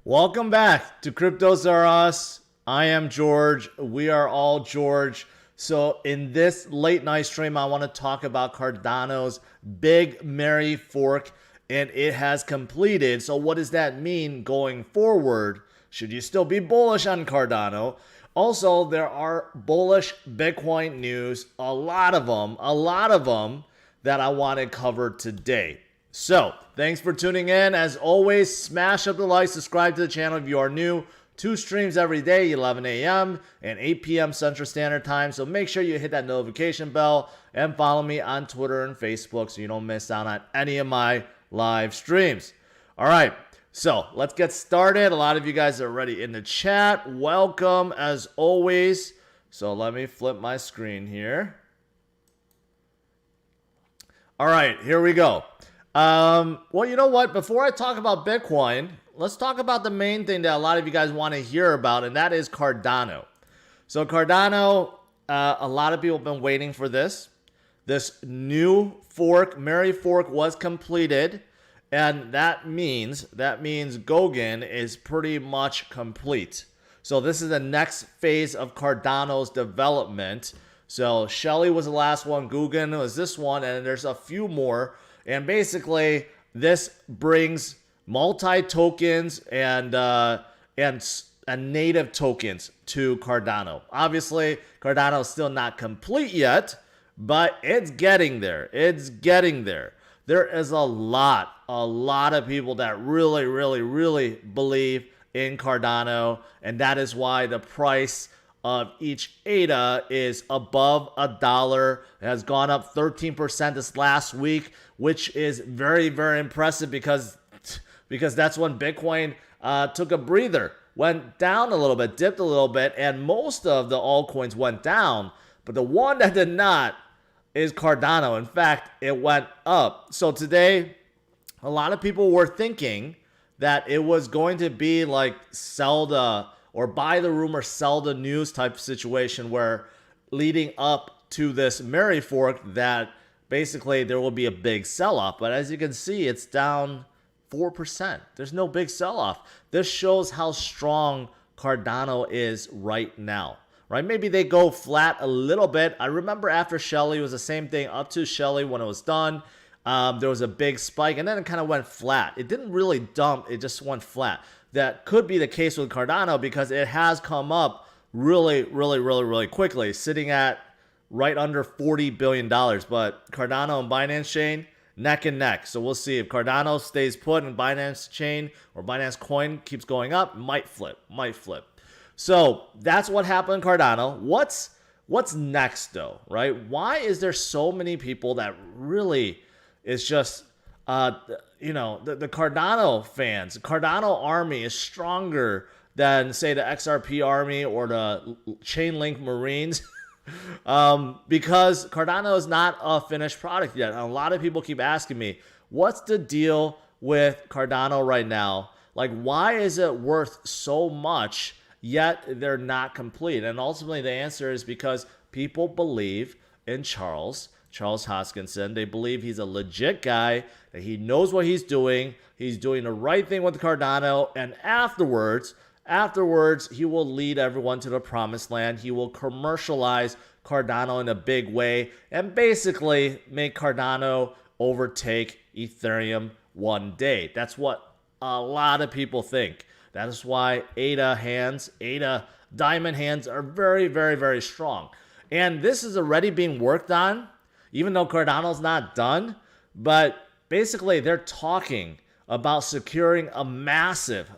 Welcome back to CryptosRUs. I am George. We are all George. So in this late night stream, I want to talk about Cardano's Big Mary fork, and it has completed. So what does that mean going forward? Should you still be bullish on Cardano? Also, there are bullish Bitcoin news, a lot of them that I want to cover today. So, thanks for tuning in. As always, smash up the like, subscribe to the channel if you are new. 2 streams every day, 11 a.m. and 8 p.m. Central Standard Time. So make sure you hit that notification bell and follow me on Twitter and Facebook so you don't miss out on any of my live streams. All right, so let's get started. A lot of you guys are already in the chat. Welcome as always. So let me flip my screen here. All right, here we go. Well, you know what? Before I talk about Bitcoin, let's talk about the main thing that a lot of you guys want to hear about, and that is Cardano. So Cardano, a lot of people have been waiting for this. This new fork, Mary fork, was completed, and that means Goguen is pretty much complete. So this is the next phase of Cardano's development. So Shelley was the last one, Goguen was this one, and there's a few more. And basically, this brings multi-tokens and native tokens to Cardano. Obviously, Cardano is still not complete yet, but it's getting there. It's getting there. There is a lot of people that really believe in Cardano, and that is why the price of each ADA is above $1. It has gone up 13% this last week, which is very impressive because that's when Bitcoin took a breather, went down a little bit, dipped a little bit, and most of the altcoins went down. But the one that did not is Cardano. In fact, it went up. So today, a lot of people were thinking that it was going to be like sell the or buy the rumor, sell the news type of situation where leading up to this Mary fork that basically there will be a big sell-off. But as you can see, it's down 4%. There's no big sell-off. This shows how strong Cardano is right now, right? Maybe they go flat a little bit. I remember after Shelley, it was the same thing up to Shelley when it was done. There was a big spike and then it kind of went flat. It didn't really dump. It just went flat. That could be the case with Cardano because it has come up really quickly, sitting at right under $40 billion. But Cardano and Binance Chain, neck and neck. So we'll see if Cardano stays put and Binance Chain or Binance Coin keeps going up, might flip. So that's what happened in Cardano. What's next though, right? Why is there so many people that really is just the Cardano fans, the Cardano army is stronger than, say, the XRP army or the Chainlink Marines because Cardano is not a finished product yet. And a lot of people keep asking me, what's the deal with Cardano right now? Like, why is it worth so much, yet they're not complete? And ultimately, the answer is because people believe in Charles Hoskinson. They believe he's a legit guy, that he knows what he's doing the right thing with Cardano, and afterwards, he will lead everyone to the promised land. He will commercialize Cardano in a big way and basically make Cardano overtake Ethereum one day. That's what a lot of people think. That is why ADA diamond hands are very strong. And this is already being worked on, even though Cardano's not done, but basically they're talking about securing a massive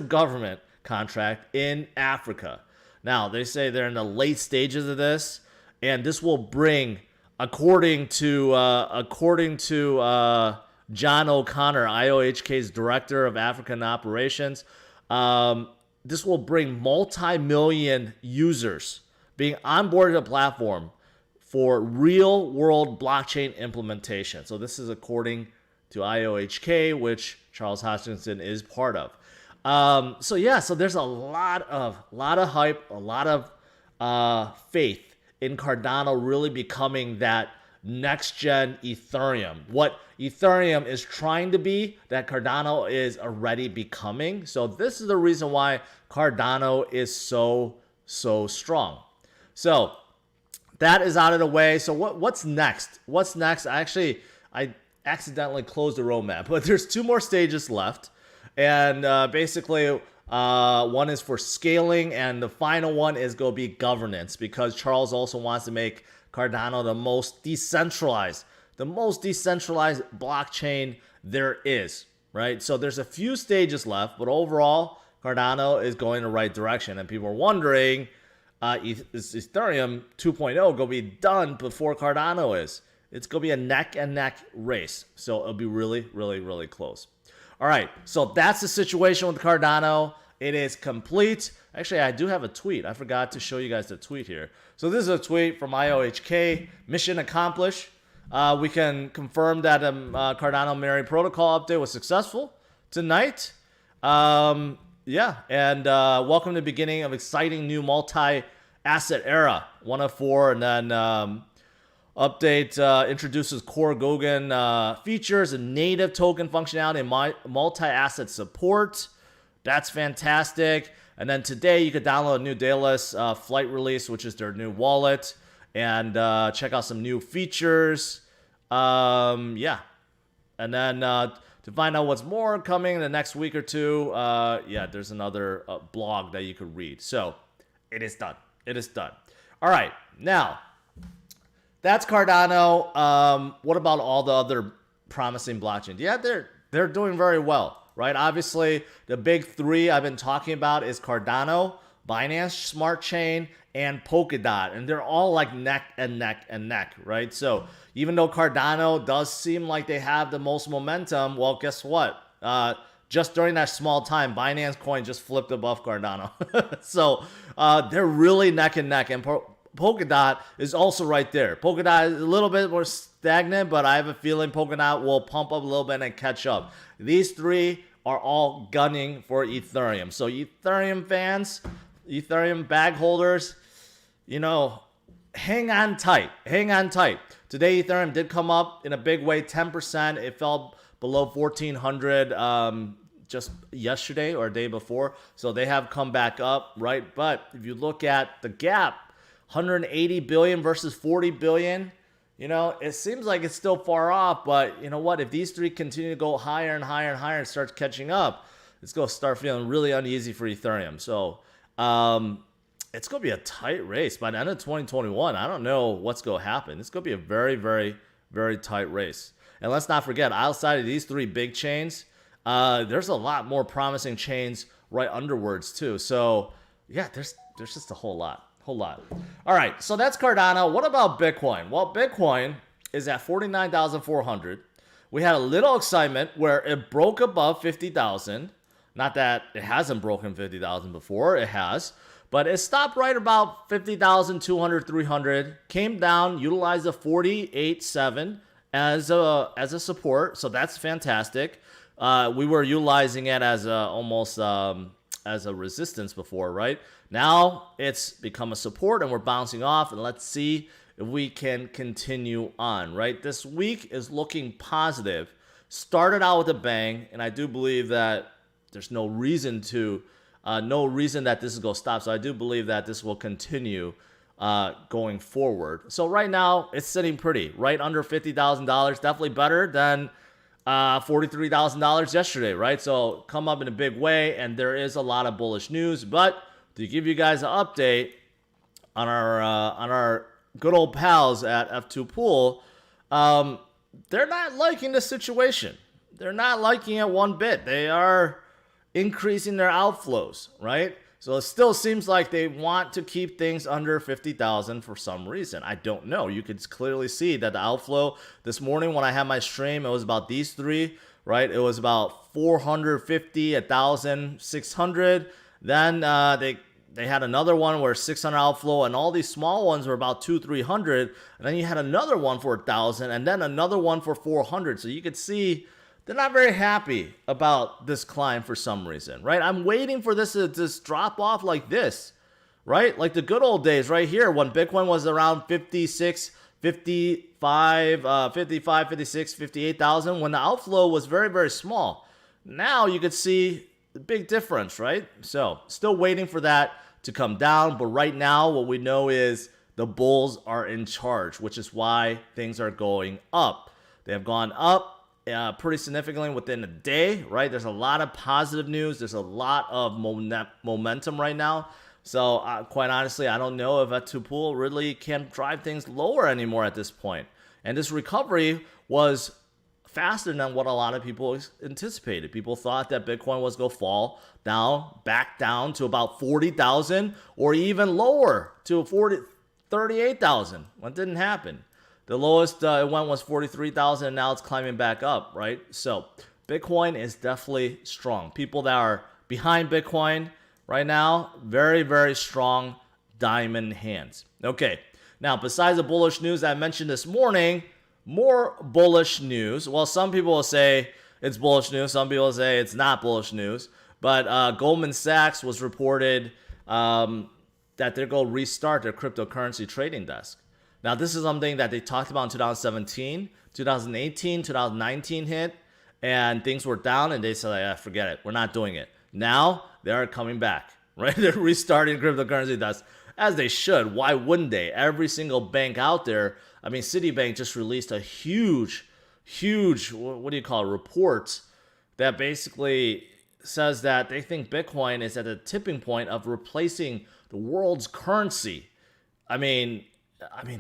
government contract in Africa. Now, they say they're in the late stages of this, and this will bring, according to John O'Connor, IOHK's Director of African Operations, this will bring multi-million users being onboarded to the platform for real-world blockchain implementation. So this is according to IOHK, which Charles Hoskinson is part of. So there's a lot of hype, a lot of faith in Cardano really becoming that next gen Ethereum. What Ethereum is trying to be, that Cardano is already becoming. So this is the reason why Cardano is so strong. So that is out of the way. So what's next? What's next? I accidentally closed the roadmap, but there's 2 more stages left. And basically, one is for scaling, and the final one is going to be governance, because Charles also wants to make Cardano the most decentralized blockchain there is, right? So there's a few stages left, but overall, Cardano is going the right direction. And people are wondering, is Ethereum 2.0 going to be done before Cardano is? It's going to be a neck and neck race. So it'll be really, really, really close. All right, so that's the situation with Cardano. It is complete. Actually, I do have a tweet. I forgot to show you guys the tweet here. So this is a tweet from IOHK. Mission accomplished. We can confirm that Cardano Mary protocol update was successful tonight. Yeah, and welcome to the beginning of exciting new multi-asset era. 1 of 4, and then update introduces core Goguen features and native token functionality and multi-asset support. That's fantastic. And then today you could download a new Daedalus flight release, which is their new wallet, and check out some new features. Yeah. And then to find out what's more coming in the next week or 2, yeah, there's another blog that you could read. So it is done. It is done. All right. Now, that's Cardano. What about all the other promising blockchains? Yeah, they're doing very well. Right, obviously the big 3 I've been talking about is Cardano, Binance Smart Chain, and Polkadot, and they're all like neck and neck and neck, right? So even though Cardano does seem like they have the most momentum, well, guess what? Just during that small time, Binance Coin just flipped above Cardano. So they're really neck and neck, and Polkadot is also right there. Polkadot is a little bit more stagnant, but I have a feeling Polkadot will pump up a little bit and catch up. These 3 are all gunning for Ethereum. So Ethereum fans, Ethereum bag holders, you know, hang on tight. Hang on tight. Today, Ethereum did come up in a big way, 10%. It fell below 1,400 just yesterday or a day before. So they have come back up, right? But if you look at the gap, 180 billion versus 40 billion, you know, it seems like it's still far off, but you know what? If these 3 continue to go higher and higher and higher and start catching up, it's going to start feeling really uneasy for Ethereum. So it's going to be a tight race. By the end of 2021, I don't know what's going to happen. It's going to be a very, very, very tight race. And let's not forget, outside of these 3 big chains, there's a lot more promising chains right underwards too. So yeah, there's just a whole lot. All right, so that's Cardano. What about Bitcoin? Well, Bitcoin is at 49,400. We had a little excitement where it broke above 50,000. Not that it hasn't broken 50,000 before, it has. But it stopped right about 50,200, 300. Came down, utilized the 48.7 as a support. So that's fantastic. We were utilizing it as almost as a resistance before, right? Now it's become a support and we're bouncing off, and let's see if we can continue on, right? This week is looking positive. Started out with a bang, and I do believe that there's no reason that this is going to stop. So I do believe that this will continue going forward. So right now it's sitting pretty, right under $50,000, definitely better than $43,000 yesterday, right? So come up in a big way, and there is a lot of bullish news. But to give you guys an update on our good old pals at F2 Pool, they're not liking the situation. They're not liking it one bit. They are increasing their outflows, right? So it still seems like they want to keep things under 50,000 for some reason. I don't know. You could clearly see that the outflow this morning when I had my stream, it was about these 3, right? It was about 450, 1,000, 600. Then they had another one where 600 outflow, and all these small ones were about 200, 300. And then you had another one for 1,000, and then another one for 400. So you could see they're not very happy about this climb for some reason, right? I'm waiting for this to just drop off like this, right? Like the good old days right here when Bitcoin was around 56, 55, 56, 58,000 when the outflow was very, very small. Now you could see the big difference, right? So still waiting for that to come down. But right now, what we know is the bulls are in charge, which is why things are going up. They have gone up pretty significantly within a day, right? There's a lot of positive news. There's a lot of momentum right now. So quite honestly, I don't know if a two-pool really can drive things lower anymore at this point. And this recovery was faster than what a lot of people anticipated. People thought that Bitcoin was going to fall down, back down to about 40,000 or even lower to 38,000. What didn't happen? The lowest it went was 43,000, and now it's climbing back up, right? So Bitcoin is definitely strong. People that are behind Bitcoin right now, very, very strong diamond hands. Okay, now besides the bullish news I mentioned this morning, more bullish news. Well, some people will say it's bullish news. Some people will say it's not bullish news. But Goldman Sachs was reported that they're going to restart their cryptocurrency trading desk. Now, this is something that they talked about in 2017, 2018, 2019 hit, and things were down, and they said, forget it. We're not doing it. Now, they're coming back, right? They're restarting cryptocurrency desks, as they should. Why wouldn't they? Every single bank out there, I mean, Citibank just released a huge, what do you call it, report that basically says that they think Bitcoin is at a tipping point of replacing the world's currency. I mean,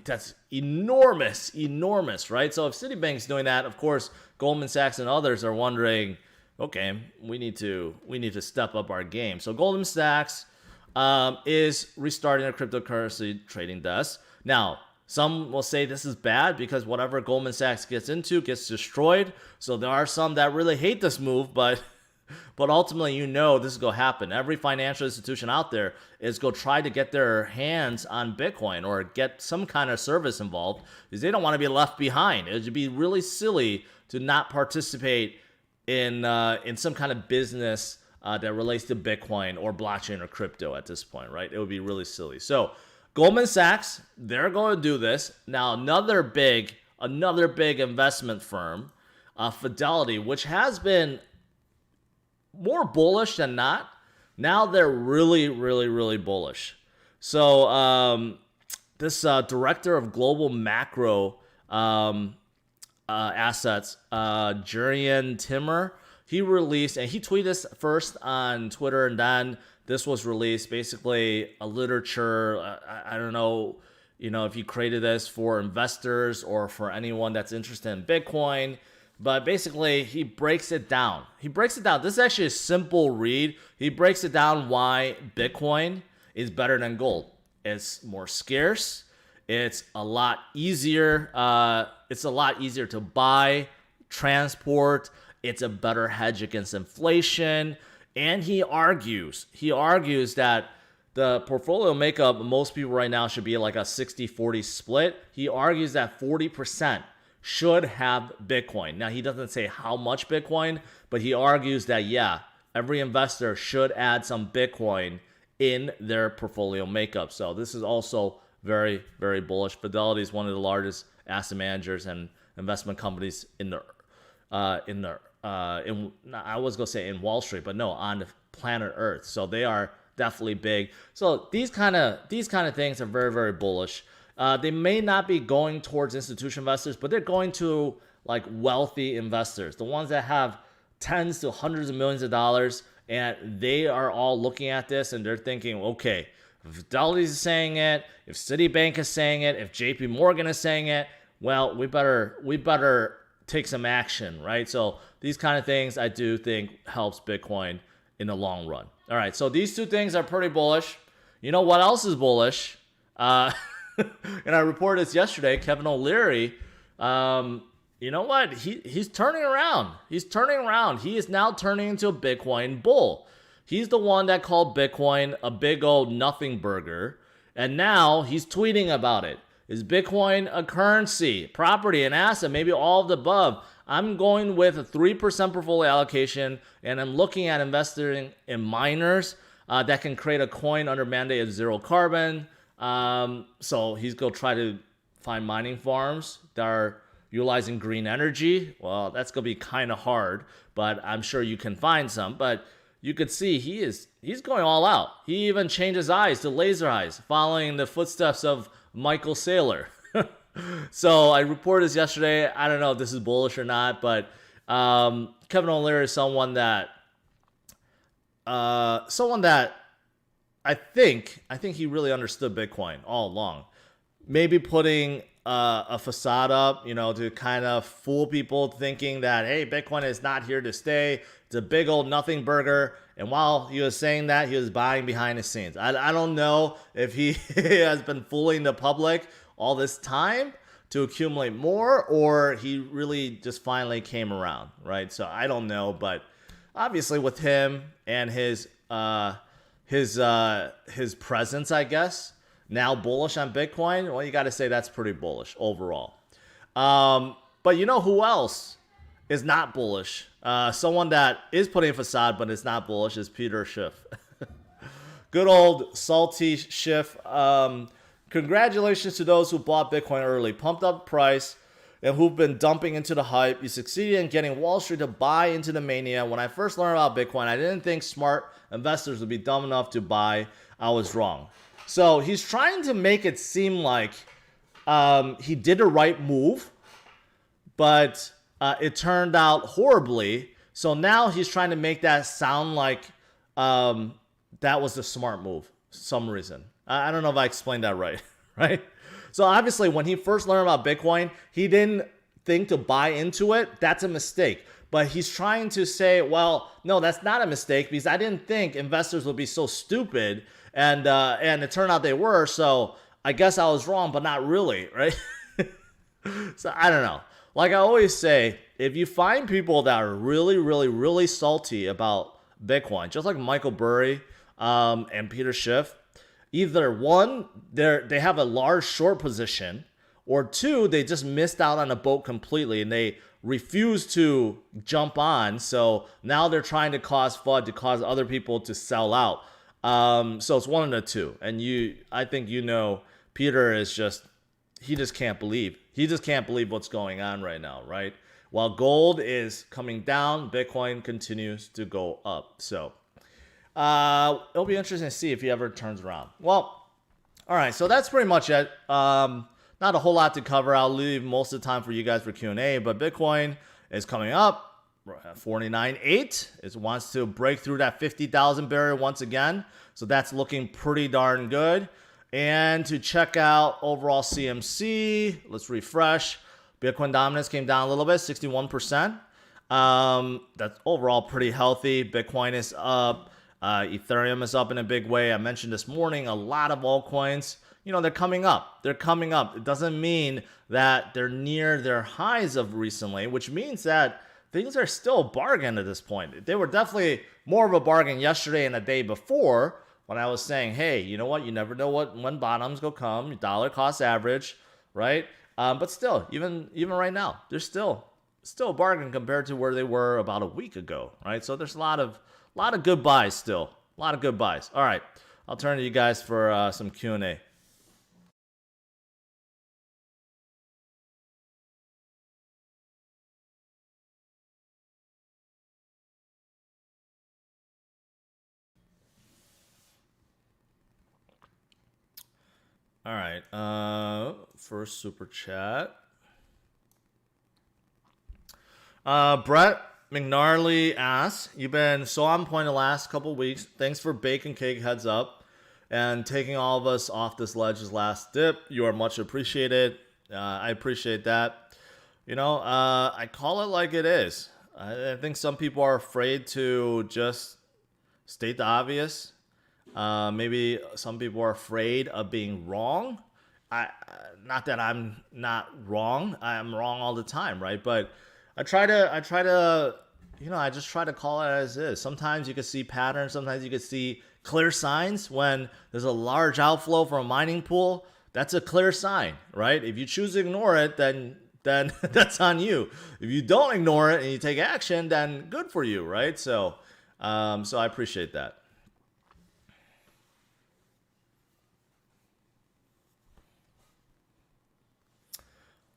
that's enormous, right? So if Citibank's doing that, of course, Goldman Sachs and others are wondering, okay, we need to step up our game. So Goldman Sachs is restarting a cryptocurrency trading desk. Now, some will say this is bad because whatever Goldman Sachs gets into gets destroyed. So there are some that really hate this move, but ultimately, this is going to happen. Every financial institution out there is going to try to get their hands on Bitcoin or get some kind of service involved because they don't want to be left behind. It would be really silly to not participate in some kind of business that relates to Bitcoin or blockchain or crypto at this point, right? It would be really silly. So Goldman Sachs, they're going to do this. Now, another big investment firm, Fidelity, which has been more bullish than not. Now they're really, really, really bullish. So this director of global macro assets, Jurian Timmer, he released, and he tweeted this first on Twitter, and then this was released, basically a literature. I don't know, if you created this for investors or for anyone that's interested in Bitcoin. But basically, he breaks it down. This is actually a simple read. He breaks it down why Bitcoin is better than gold. It's more scarce. It's a lot easier. To buy, transport. It's a better hedge against inflation. And he argues that the portfolio makeup of most people right now should be like a 60-40 split. He argues that 40% should have Bitcoin. Now, he doesn't say how much Bitcoin, but he argues that, every investor should add some Bitcoin in their portfolio makeup. So this is also very, very bullish. Fidelity is one of the largest asset managers and investment companies in I was going to say in Wall Street, but no, on the planet Earth. So they are definitely big. So these kind of things are very, very bullish. They may not be going towards institutional investors, but they're going to like wealthy investors, the ones that have tens to hundreds of millions of dollars, and they are all looking at this and they're thinking, okay, if Fidelity is saying it, if Citibank is saying it, if JP Morgan is saying it, well, we better take some action, right? So these kind of things I do think helps Bitcoin in the long run. All right, so these two things are pretty bullish. You know what else is bullish? And I reported this yesterday, Kevin O'Leary, you know what? He's turning around. He's turning around. He is now turning into a Bitcoin bull. He's the one that called Bitcoin a big old nothing burger. And now he's tweeting about it. Is Bitcoin a currency, property, an asset, maybe all of the above? I'm going with a 3% portfolio allocation, and I'm looking at investing in miners that can create a coin under mandate of zero carbon. So he's going to try to find mining farms that are utilizing green energy. Well, that's gonna be kind of hard, but I'm sure you can find some. But you could see he's going all out. He even changed his eyes to laser eyes, following the footsteps of Michael Saylor. So I reported this yesterday. I don't know if this is bullish or not, but Kevin O'Leary is someone that I think he really understood Bitcoin all along. Maybe putting a facade up, to kind of fool people thinking that, hey, Bitcoin is not here to stay. It's a big old nothing burger. And while he was saying that, he was buying behind the scenes. I don't know if he has been fooling the public all this time to accumulate more, or he really just finally came around, right? So I don't know, but obviously with him and his presence, I guess, now bullish on Bitcoin, well, you got to say that's pretty bullish overall. But you know who else is not bullish? Someone that is putting a facade but is not bullish is Peter Schiff. Good old salty Schiff. Congratulations to those who bought Bitcoin early, pumped up price, and who've been dumping into the hype. You succeeded in getting Wall Street to buy into the mania. When I first learned about Bitcoin, I didn't think smart investors would be dumb enough to buy. I was wrong. So he's trying to make it seem like he did the right move, but it turned out horribly. So now he's trying to make that sound like that was the smart move for some reason. I don't know if I explained that right, right? So obviously when he first learned about Bitcoin, he didn't think to buy into it. That's a mistake. But he's trying to say, well, no, that's not a mistake because I didn't think investors would be so stupid, and it turned out they were. So I guess I was wrong, but not really, right? So I don't know. Like I always say, if you find people that are really, really, really salty about Bitcoin, just like Michael Burry and Peter Schiff, either one, they have a large short position, or two, they just missed out on a boat completely and they refuse to jump on. So now they're trying to cause FUD to cause other people to sell out. So it's one of the two. And I think Peter is he just can't believe. He just can't believe what's going on right now, right? While gold is coming down, Bitcoin continues to go up. So it'll be interesting to see if he ever turns around. Well, all right, so that's pretty much it. Not a whole lot to cover. I'll leave most of the time for you guys for Q&A, but Bitcoin is coming up, 49.8. It wants to break through that 50,000 barrier once again, so that's looking pretty darn good. And to check out overall CMC, let's refresh. Bitcoin dominance came down a little bit, 61%. That's overall pretty healthy. Bitcoin is up. Ethereum is up in a big way. I mentioned this morning, a lot of altcoins, they're coming up. They're coming up. It doesn't mean that they're near their highs of recently, which means that things are still a bargain at this point. They were definitely more of a bargain yesterday and the day before when I was saying, hey, you know what? You never know when bottoms go come. Dollar cost average, right? But still, even right now, they're still a bargain compared to where they were about a week ago, right? So there's a lot of good buys still. A lot of good buys. All right. I'll turn to you guys for some Q&A. All right. First super chat. Brett McNarley asks, you've been so on point the last couple weeks. Thanks for bacon cake heads up and taking all of us off this ledge's last dip. You are much appreciated. I appreciate that. I call it like it is. I think some people are afraid to just state the obvious. Maybe some people are afraid of being wrong. Not that I'm not wrong. I am wrong all the time, right? But I just try to call it as is. Sometimes you can see patterns. Sometimes you can see clear signs when there's a large outflow from a mining pool. That's a clear sign, right? If you choose to ignore it, then that's on you. If you don't ignore it and you take action, then good for you, right? So I appreciate that.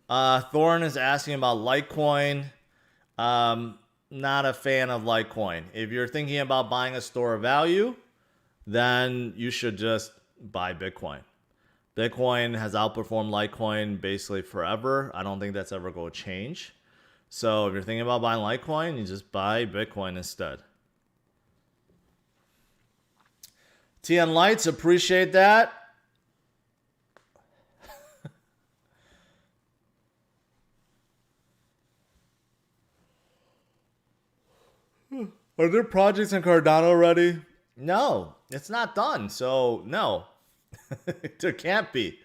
Thorn is asking about Litecoin. Not a fan of Litecoin. If you're thinking about buying a store of value, then you should just buy Bitcoin. Bitcoin has outperformed Litecoin basically forever. I don't think that's ever going to change. So if you're thinking about buying Litecoin, you just buy Bitcoin instead. TN Lights, appreciate that. Are there projects in Cardano already? No, it's not done. So no, there can't be.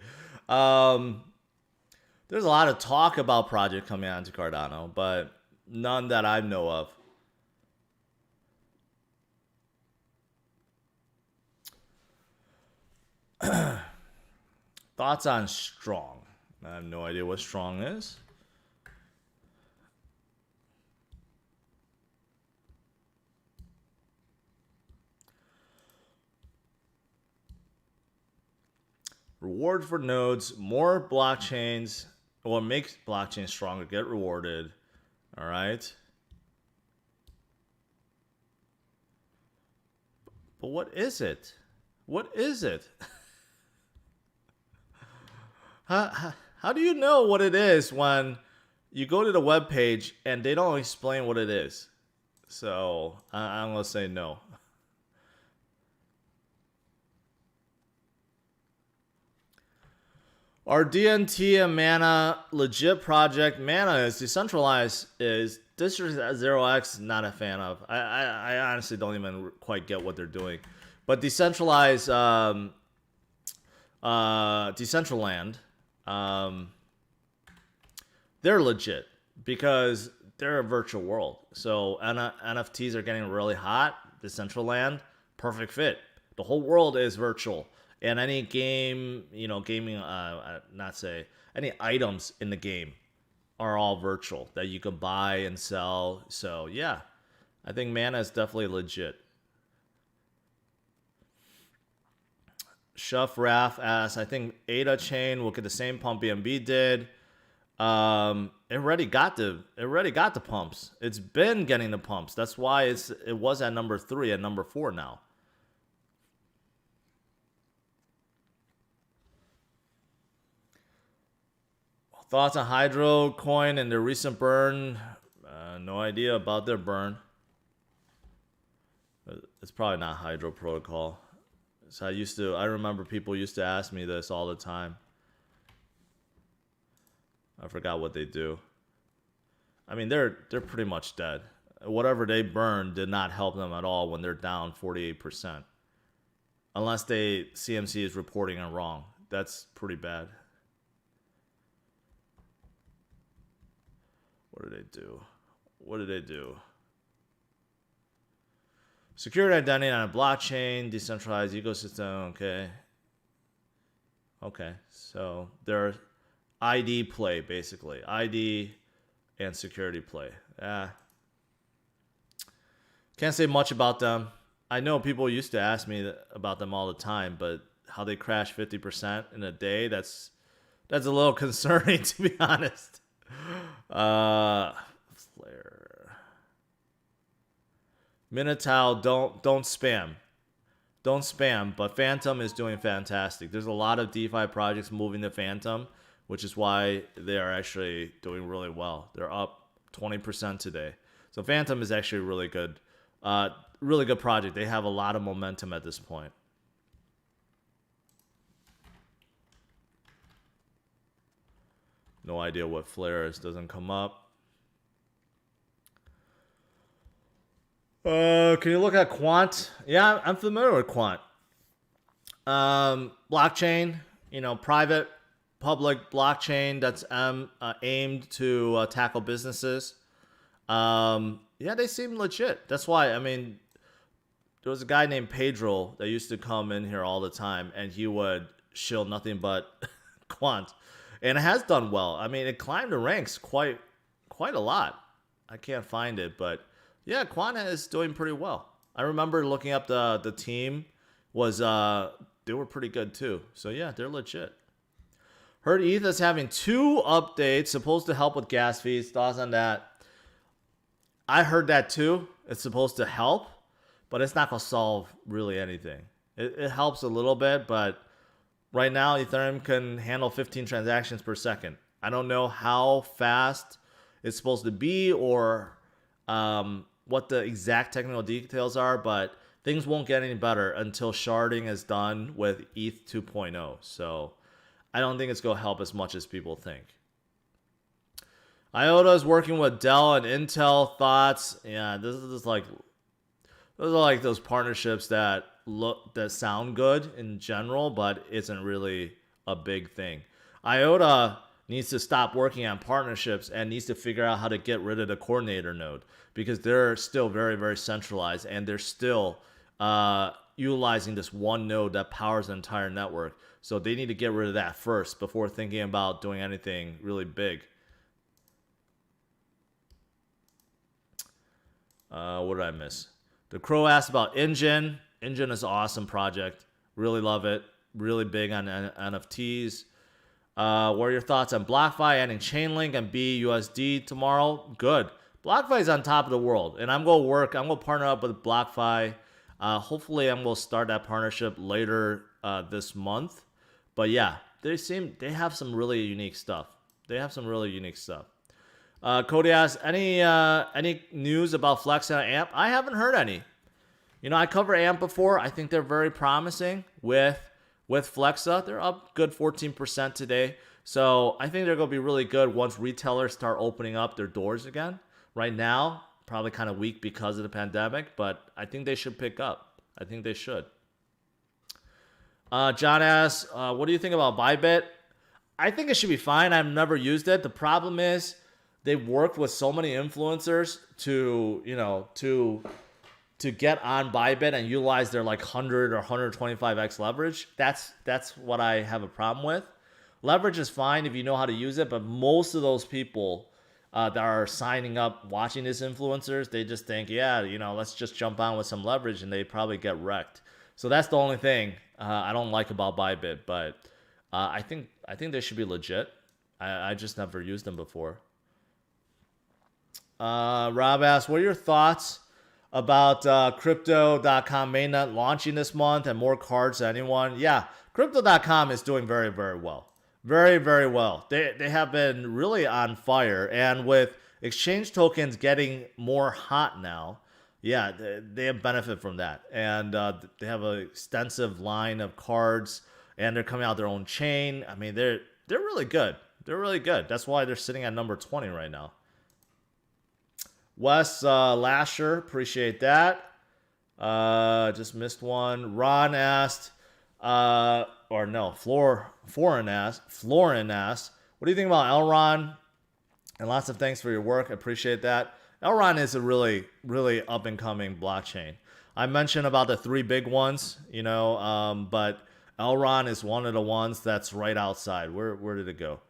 There's a lot of talk about project coming onto Cardano, but none that I know of. Thoughts on Strong? I have no idea what Strong is. Reward for nodes, more blockchains, or make blockchains stronger, get rewarded. All right. But what is it? What is it? How do you know what it is when you go to the web page and they don't explain what it is? So I'm going to say no. Are DNT and Mana legit project? Mana is decentralized. Is District 0x not a fan of. I honestly don't even quite get what they're doing. But decentralized, Decentraland, they're legit because they're a virtual world. So NFTs are getting really hot. Decentraland, perfect fit. The whole world is virtual. And any game, any items in the game are all virtual that you can buy and sell. So yeah, I think Mana is definitely legit. Shuff Raf asks, I think ADA chain will get the same pump BNB did. It already got the pumps. It's been getting the pumps. That's why it was at number 3 and number 4 now. Thoughts on Hydro Coin and their recent burn? No idea about their burn. It's probably not Hydro Protocol. So I remember people used to ask me this all the time. I forgot what they do. I mean, they're pretty much dead. Whatever they burned did not help them at all when they're down 48%. Unless CMC is reporting it wrong. That's pretty bad. What did they do? What did they do? Secured identity on a blockchain, decentralized ecosystem. Okay. Okay. So they're ID play, basically. ID and security play. Can't say much about them. I know people used to ask me about them all the time, but how they crash 50% in a day, that's a little concerning, to be honest. Flare. Minotaur, don't spam. Don't spam, but Phantom is doing fantastic. There's a lot of DeFi projects moving to Phantom, which is why they are actually doing really well. They're up 20% today. So Phantom is actually really good. Really good project. They have a lot of momentum at this point. No idea what Flare is. Doesn't come up. Can you look at Quant? Yeah, I'm familiar with Quant. Blockchain, private, public blockchain that's aimed to tackle businesses. Yeah, they seem legit. That's why, there was a guy named Pedro that used to come in here all the time, and he would shill nothing but Quant. And it has done well. It climbed the ranks quite a lot. I can't find it, but yeah, Quant is doing pretty well. I remember looking up the team was they were pretty good too. So yeah, they're legit. Heard ETH is having 2 updates supposed to help with gas fees. Thoughts on that? I heard that too. It's supposed to help, but it's not going to solve really anything. It helps a little bit, but right now Ethereum can handle 15 transactions per second. I don't know how fast it's supposed to be or what the exact technical details are, but things won't get any better until sharding is done with ETH 2.0. So I don't think it's going to help as much as people think. IOTA is working with Dell and Intel. Thoughts? Yeah, this is like, those are like those partnerships that sound good in general, but isn't really a big thing. IOTA needs to stop working on partnerships and needs to figure out how to get rid of the coordinator node, because they're still very, very centralized, and they're still utilizing this one node that powers the entire network. So they need to get rid of that first before thinking about doing anything really big. What did I miss? The Crow asked about Engine. Engine is an awesome project. Really love it. Really big on NFTs. What are your thoughts on BlockFi adding Chainlink and BUSD tomorrow? Good. BlockFi is on top of the world, and I'm going to partner up with BlockFi. Hopefully, I'm going to start that partnership later this month. But yeah, they have some really unique stuff. Cody asks, any news about Flex and AMP? I haven't heard any. You know, I cover AMP before. I think they're very promising with Flexa. They're up good 14% today. So I think they're going to be really good once retailers start opening up their doors again. Right now, probably kind of weak because of the pandemic, but I think they should pick up. I think they should. John asks, what do you think about Bybit? I think it should be fine. I've never used it. The problem is they've worked with so many influencers to get on Bybit and utilize their like 100 or 125x leverage. That's what I have a problem with. Leverage is fine if you know how to use it, but most of those people that are signing up watching these influencers, they just think, yeah, let's just jump on with some leverage, and they probably get wrecked. So that's the only thing I don't like about Bybit, but I think they should be legit. I just never used them before. Rob asks, what are your thoughts about Crypto.com mainnet launching this month and more cards than anyone? Yeah, Crypto.com is doing very, very well. Very, very well. They have been really on fire. And with exchange tokens getting more hot now, yeah, they have benefit from that. And they have an extensive line of cards, and they're coming out their own chain. I mean, they're really good. They're really good. That's why they're sitting at number 20 right now. Wes Lasher, appreciate that. Just missed one. Ron asked, Florin asked, what do you think about Elron? And lots of thanks for your work. I appreciate that. Elron is a really, really up-and-coming blockchain. I mentioned about the 3 big ones, but Elron is one of the ones that's right outside. Where did it go?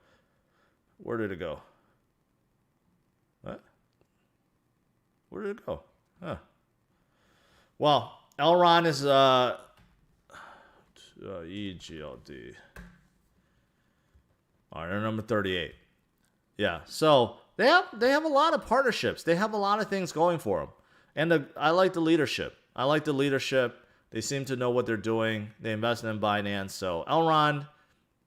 What? Where did it go? Huh. Well, Elron is EGLD. All right, they're number 38. Yeah, so they have a lot of partnerships. They have a lot of things going for them, and I like the leadership. They seem to know what they're doing. They invested in Binance, so Elron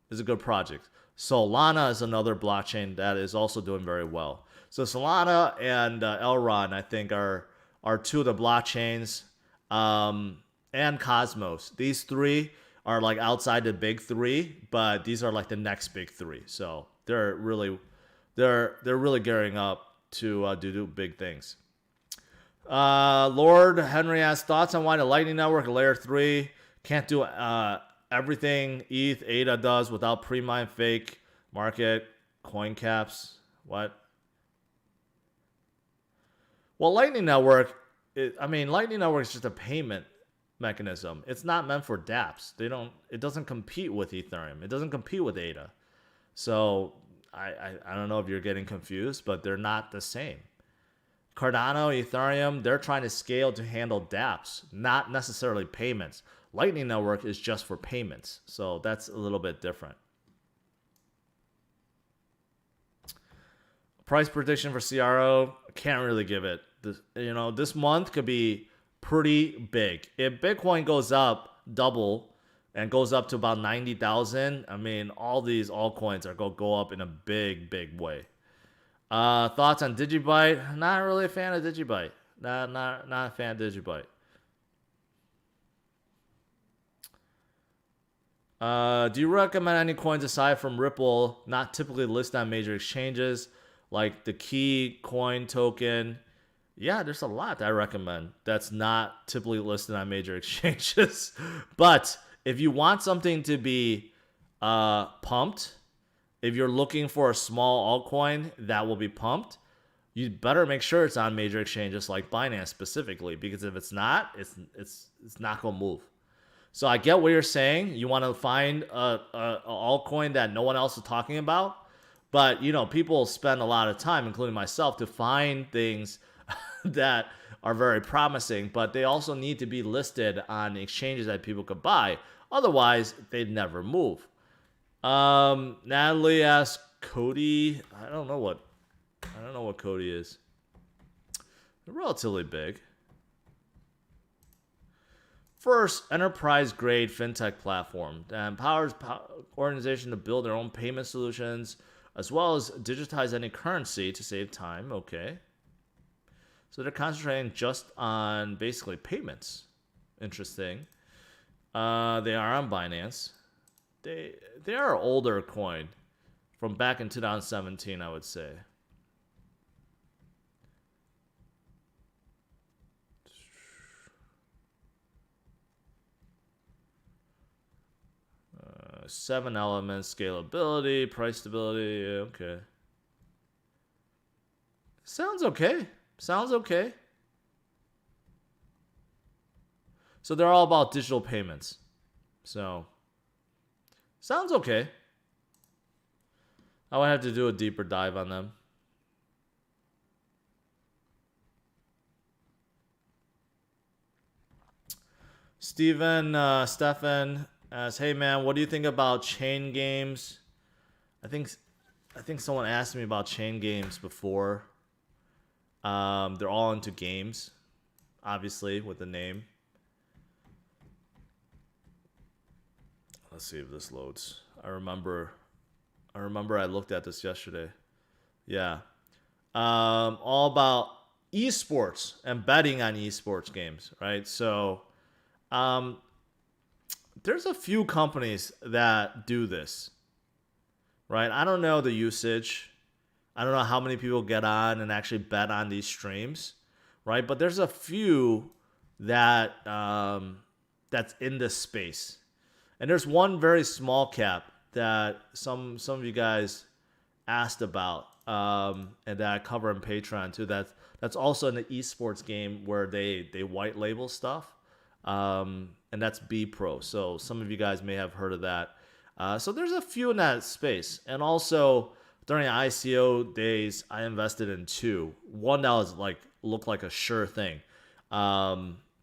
is a good project. Solana is another blockchain that is also doing very well. So Solana and Elron, I think, are 2 of the blockchains, and Cosmos. These 3 are like outside the big 3, but these are like the next big 3. So they're really gearing up to do big things. Lord Henry asked, thoughts on why the Lightning Network Layer 3 can't do everything ETH ADA does without pre-mine fake market coin caps. What? Well, Lightning Network is just a payment mechanism. It's not meant for dApps. It doesn't compete with Ethereum. It doesn't compete with ADA. So I don't know if you're getting confused, but they're not the same. Cardano, Ethereum, they're trying to scale to handle dApps, not necessarily payments. Lightning Network is just for payments. So that's a little bit different. Price prediction for CRO, can't really give it. This month could be pretty big. If Bitcoin goes up double and goes up to about 90,000, I mean, all these altcoins are going to go up in a big, big way. Thoughts on Digibyte? Not really a fan of Digibyte. Not a fan of Digibyte. Do you recommend any coins aside from Ripple, not typically listed on major exchanges, like the Key coin token? Yeah, there's a lot that I recommend that's not typically listed on major exchanges. But if you want something to be pumped, if you're looking for a small altcoin that will be pumped, you better make sure it's on major exchanges like Binance specifically, because if it's not, it's not gonna move. So I get what you're saying. You want to find a altcoin that no one else is talking about, but people spend a lot of time, including myself, to find things that are very promising, but they also need to be listed on exchanges that people could buy. Otherwise, they'd never move. Natalie asks Cody. I don't know what Cody is. They're relatively big. First, enterprise-grade fintech platform that empowers organizations to build their own payment solutions, as well as digitize any currency to save time. Okay. So they're concentrating just on basically payments. Interesting. They are on Binance. They are an older coin from back in 2017, I would say. Seven elements: scalability, price stability. Okay. Sounds okay. So they're all about digital payments. So, sounds okay. I would have to do a deeper dive on them. Stefan asks, hey man, what do you think about chain games? I think someone asked me about chain games before. They're all into games, obviously, with the name. Let's see if this loads. I remember I looked at this yesterday. Yeah. All about esports and betting on esports games, right? So, there's a few companies that do this, right? I don't know the usage. I don't know how many people get on and actually bet on these streams, right? But there's a few that that's in this space. And there's one very small cap that some of you guys asked about, and that I cover on Patreon too. That's also in the esports game where they white label stuff, and that's B Pro. So some of you guys may have heard of that. So there's a few in that space, and also during the ICO days, I invested in two. One that was looked like a sure thing,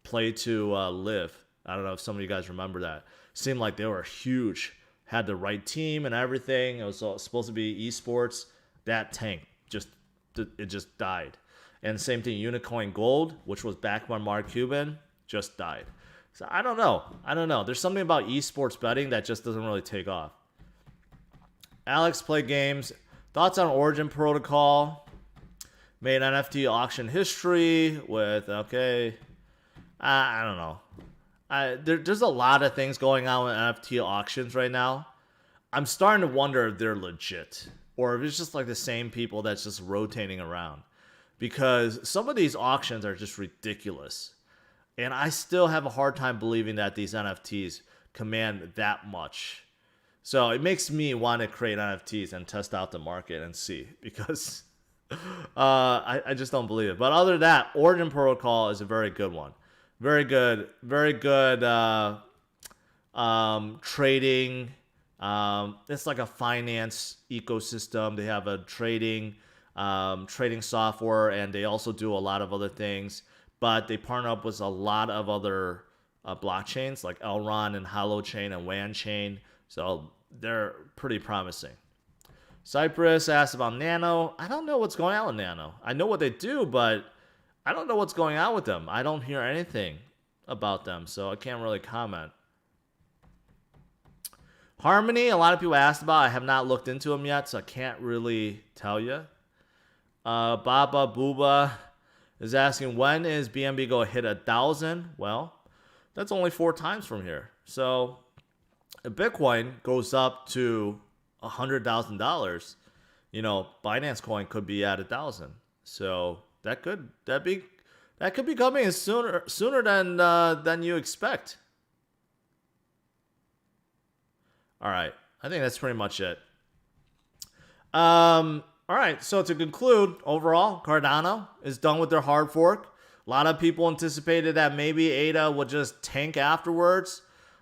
Play to Live. I don't know if some of you guys remember that. Seemed like they were huge, had the right team and everything. It was supposed to be esports. That tanked, it just died. And same thing, Unicoin Gold, which was backed by Mark Cuban, just died. So I don't know. There's something about esports betting that just doesn't really take off. Alex Play Games. Thoughts on Origin Protocol? Made NFT auction history with, okay. I don't know. There's a lot of things going on with NFT auctions right now. I'm starting to wonder if they're legit or if it's just like the same people that's just rotating around, because some of these auctions are just ridiculous. And I still have a hard time believing that these NFTs command that much. So it makes me want to create NFTs and test out the market and see, because I just don't believe it. But other than that, Origin Protocol is a very good one. Very good trading. It's like a finance ecosystem. They have a trading software, and they also do a lot of other things. But they partner up with a lot of other blockchains like Elrond and Holochain and WAN Chain. So they're pretty promising. Cypress asked about Nano. I don't know what's going on with Nano. I know what they do, but I don't know what's going on with them. I don't hear anything about them, so I can't really comment. Harmony, a lot of people asked about. I have not looked into them yet, so I can't really tell you. Baba Booba is asking, when is BNB going to hit 1,000? Well, that's only 4 times from here. So if Bitcoin goes up to $100,000, you know, Binance Coin could be at 1,000. So that could be coming sooner than you expect. All right, I think that's pretty much it. All right, so to conclude, overall, Cardano is done with their hard fork. A lot of people anticipated that maybe ADA would just tank afterwards.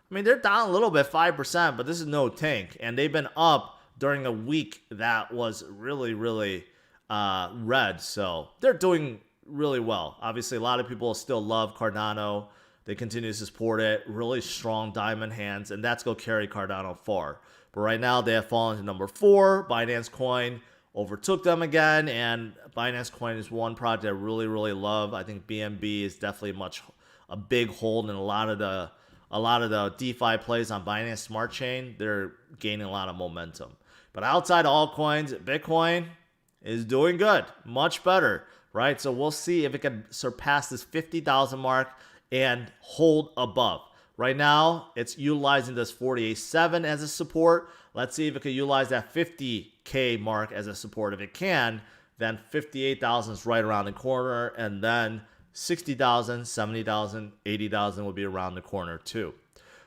I mean, they're down a little bit, 5%, but this is no tank. And they've been up during a week that was really, really red. So they're doing really well. Obviously, a lot of people still love Cardano. They continue to support it. Really strong diamond hands, and that's going to carry Cardano far. But right now, they have fallen to number 4. Binance Coin overtook them again, and Binance Coin is one project I really, really love. I think BNB is definitely a big hold in a lot of the DeFi plays on Binance Smart Chain. They're gaining a lot of momentum. But outside of altcoins, Bitcoin is doing good, much better, right? So we'll see if it can surpass this 50,000 mark and hold above. Right now, it's utilizing this 48.7 as a support. Let's see if it can utilize that 50K mark as a support. If it can, then 58,000 is right around the corner, and then 60,000, 70,000, 80,000 will be around the corner too.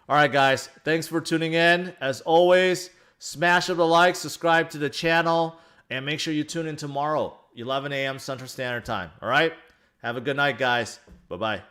All right, guys, thanks for tuning in. As always, smash up the like, subscribe to the channel, and make sure you tune in tomorrow, 11 a.m. Central Standard Time. All right? Have a good night, guys. Bye-bye.